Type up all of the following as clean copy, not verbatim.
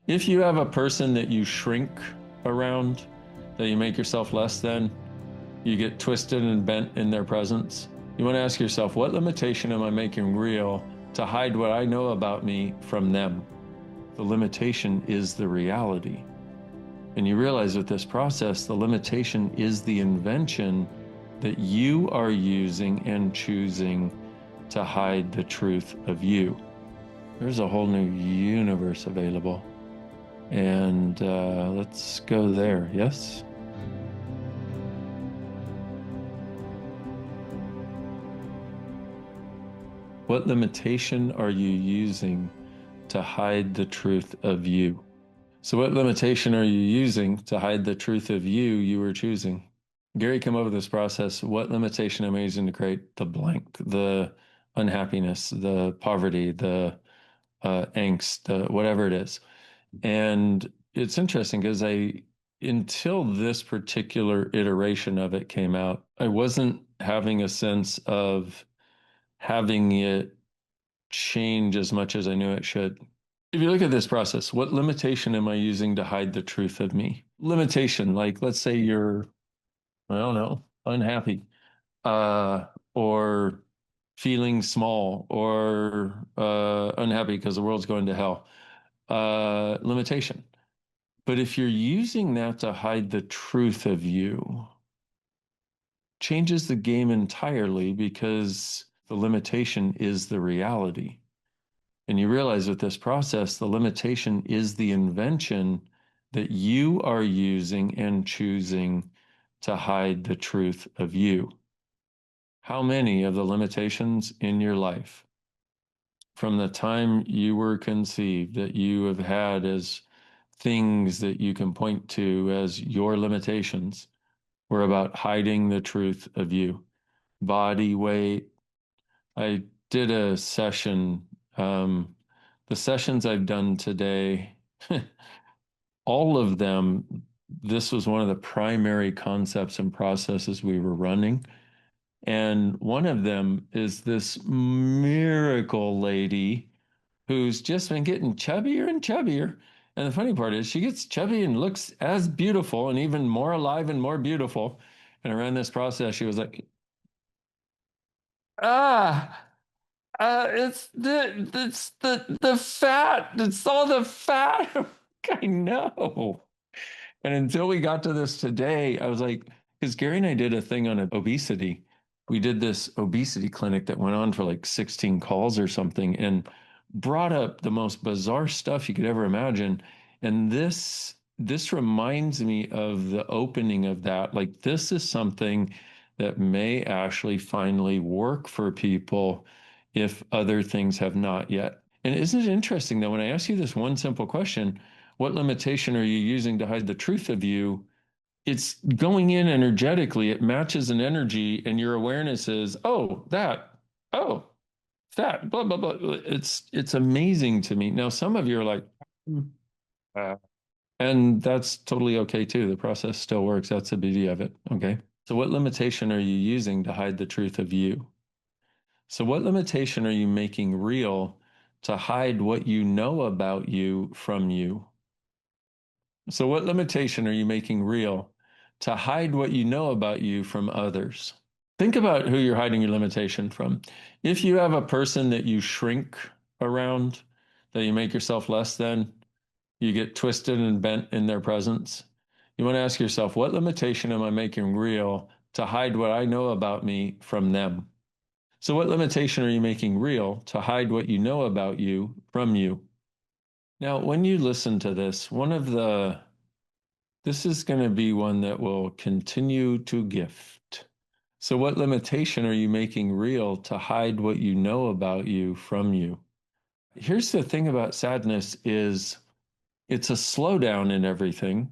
If you have a person that you shrink around, that you make yourself less than, you get twisted and bent in their presence, you want to ask yourself, what limitation am I making real to hide what I know about me from them? The limitation is the reality. And you realize with this process, the limitation is the invention that you are using and choosing to hide the truth of you. There's a whole new universe available. And let's go there. Yes? What limitation are you using to hide the truth of you? So what limitation are you using to hide the truth of you were choosing? Gary came up with this process. What limitation am I using to create the blank, the unhappiness, the poverty, the angst, whatever it is? And it's interesting because until this particular iteration of it came out, I wasn't having a sense of having it change as much as I knew it should. If you look at this process, what limitation am I using to hide the truth of me? Limitation, like let's say you're, I don't know, unhappy, uh, or feeling small, or unhappy because the world's going to hell. Limitation. But if you're using that to hide the truth of you, changes the game entirely because the limitation is the reality. And you realize with this process, the limitation is the invention that you are using and choosing to hide the truth of you. How many of the limitations in your life from the time you were conceived that you have had as things that you can point to as your limitations were about hiding the truth of you? Body weight. I did a session. The sessions I've done today, all of them, this was one of the primary concepts and processes we were running. And one of them is this miracle lady who's just been getting chubbier and chubbier. And the funny part is, she gets chubby and looks as beautiful and even more alive and more beautiful. And around this process, she was like, ah. It's the fat. It's all the fat. I know. And until we got to this today, I was like, because Gary and I did a thing on obesity. We did this obesity clinic that went on for like 16 calls or something and brought up the most bizarre stuff you could ever imagine. And this reminds me of the opening of that. Like this is something that may actually finally work for people if other things have not yet. And isn't it interesting that when I ask you this one simple question, what limitation are you using to hide the truth of you? It's going in energetically, it matches an energy, and your awareness is, oh, oh, that, blah, blah, blah. It's amazing to me. Now, some of you are like, uh, and that's totally okay too. The process still works. That's the beauty of it. Okay. So, what limitation are you using to hide the truth of you? So, what limitation are you making real to hide what you know about you from you? So, what limitation are you making real to hide what you know about you from others? Think about who you're hiding your limitation from. If you have a person that you shrink around, that you make yourself less than, you get twisted and bent in their presence, you want to ask yourself, what limitation am I making real to hide what I know about me from them? So, what limitation are you making real to hide what you know about you from you? Now, when you listen to this, this is going to be one that will continue to gift. So, what limitation are you making real to hide what you know about you from you? Here's the thing about sadness is it's a slowdown in everything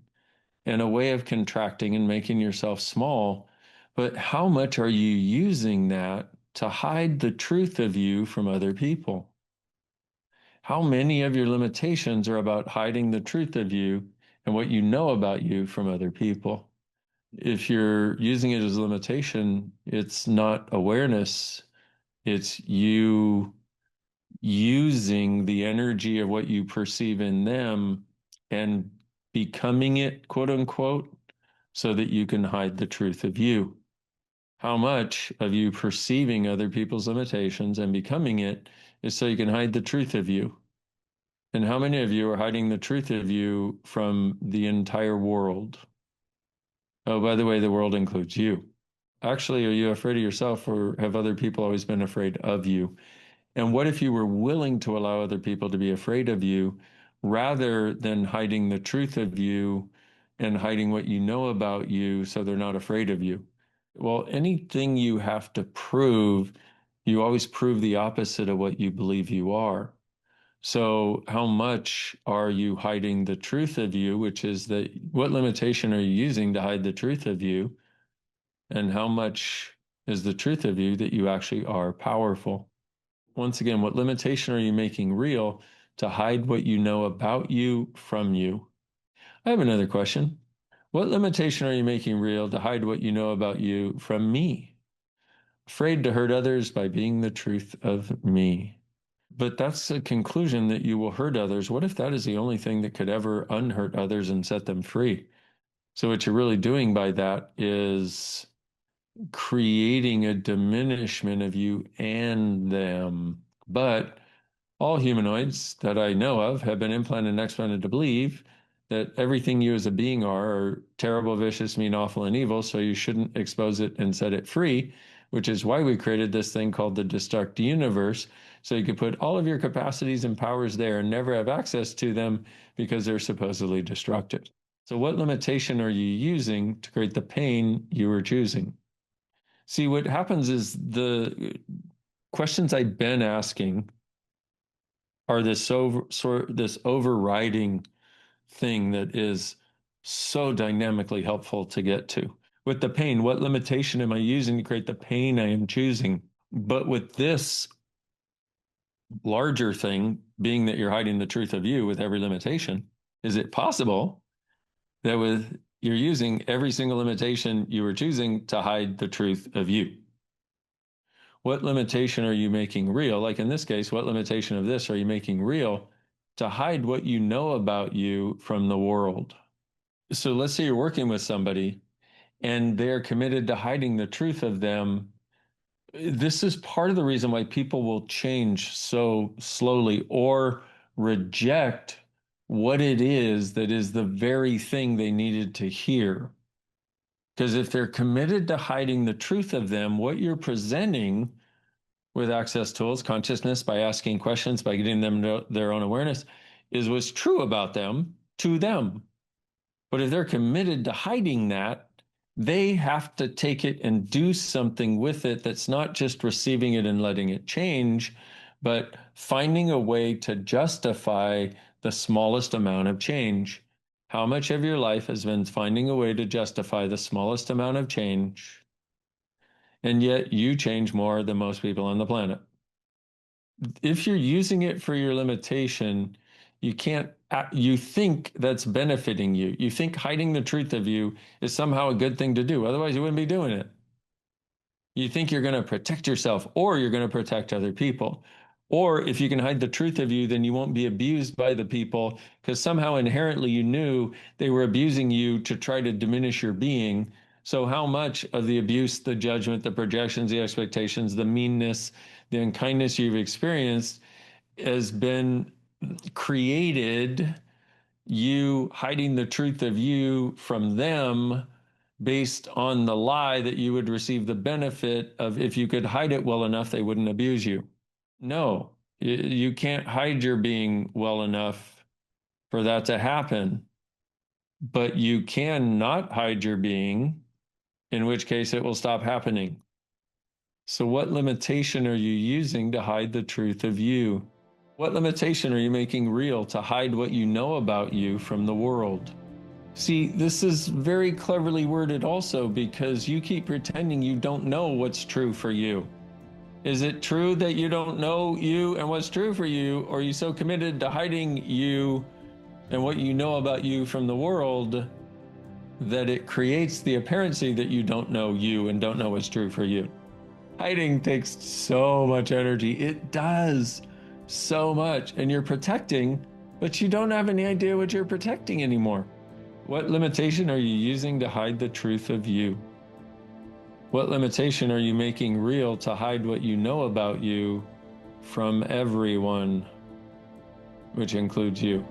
and a way of contracting and making yourself small. But how much are you using that to hide the truth of you from other people? How many of your limitations are about hiding the truth of you and what you know about you from other people? If you're using it as a limitation, it's not awareness, it's you using the energy of what you perceive in them and becoming it, quote unquote, so that you can hide the truth of you? How much of you perceiving other people's limitations and becoming it is so you can hide the truth of you? And how many of you are hiding the truth of you from the entire world? Oh, by the way, the world includes you. Actually, are you afraid of yourself, or have other people always been afraid of you? And what if you were willing to allow other people to be afraid of you rather than hiding the truth of you and hiding what you know about you so they're not afraid of you? Well, anything you have to prove, you always prove the opposite of what you believe you are. So, how much are you hiding the truth of you, which is that what limitation are you using to hide the truth of you? And how much is the truth of you that you actually are powerful? Once again, what limitation are you making real to hide what you know about you from you? I have another question. What limitation are you making real to hide what you know about you from me? Afraid to hurt others by being the truth of me. But that's a conclusion that you will hurt others. What if that is the only thing that could ever unhurt others and set them free? So, what you're really doing by that is creating a diminishment of you and them. But all humanoids that I know of have been implanted and explanted to believe that everything you as a being are terrible, vicious, mean, awful, and evil, so you shouldn't expose it and set it free, which is why we created this thing called the Destruct Universe, so you could put all of your capacities and powers there and never have access to them because they're supposedly destructive. So what limitation are you using to create the pain you were choosing? See, what happens is the questions I've been asking are this overriding thing that is so dynamically helpful to get to. With the pain, what limitation am I using to create the pain I am choosing? But with this larger thing, being that you're hiding the truth of you with every limitation, is it possible that with you're using every single limitation you were choosing to hide the truth of you? What limitation are you making real? Like in this case, what limitation of this are you making real to hide what you know about you from the world? So let's say you're working with somebody and they're committed to hiding the truth of them. This is part of the reason why people will change so slowly or reject what it is that is the very thing they needed to hear. Because if they're committed to hiding the truth of them, what you're presenting with access tools, consciousness, by asking questions, by getting them their own awareness, is what's true about them to them. But if they're committed to hiding that, they have to take it and do something with it that's not just receiving it and letting it change, but finding a way to justify the smallest amount of change. How much of your life has been finding a way to justify the smallest amount of change? And yet you change more than most people on the planet. If you're using it for your limitation, you can't, you think that's benefiting you. You think hiding the truth of you is somehow a good thing to do. Otherwise, you wouldn't be doing it. You think you're going to protect yourself or you're going to protect other people. Or if you can hide the truth of you, then you won't be abused by the people because somehow inherently you knew they were abusing you to try to diminish your being. So, how much of the abuse, the judgment, the projections, the expectations, the meanness, the unkindness you've experienced has been created, you hiding the truth of you from them based on the lie that you would receive the benefit of if you could hide it well enough, they wouldn't abuse you. No, you can't hide your being well enough for that to happen, but you can not hide your being, in which case it will stop happening. So, what limitation are you using to hide the truth of you? What limitation are you making real to hide what you know about you from the world? See, this is very cleverly worded also because you keep pretending you don't know what's true for you. Is it true that you don't know you and what's true for you? Or are you so committed to hiding you and what you know about you from the world that it creates the appearancy that you don't know you and don't know what's true for you? Hiding takes so much energy. It does so much. And you're protecting But you don't have any idea what you're protecting anymore. What limitation are you using to hide the truth of you? What limitation are you making real to hide what you know about you from everyone, which includes you?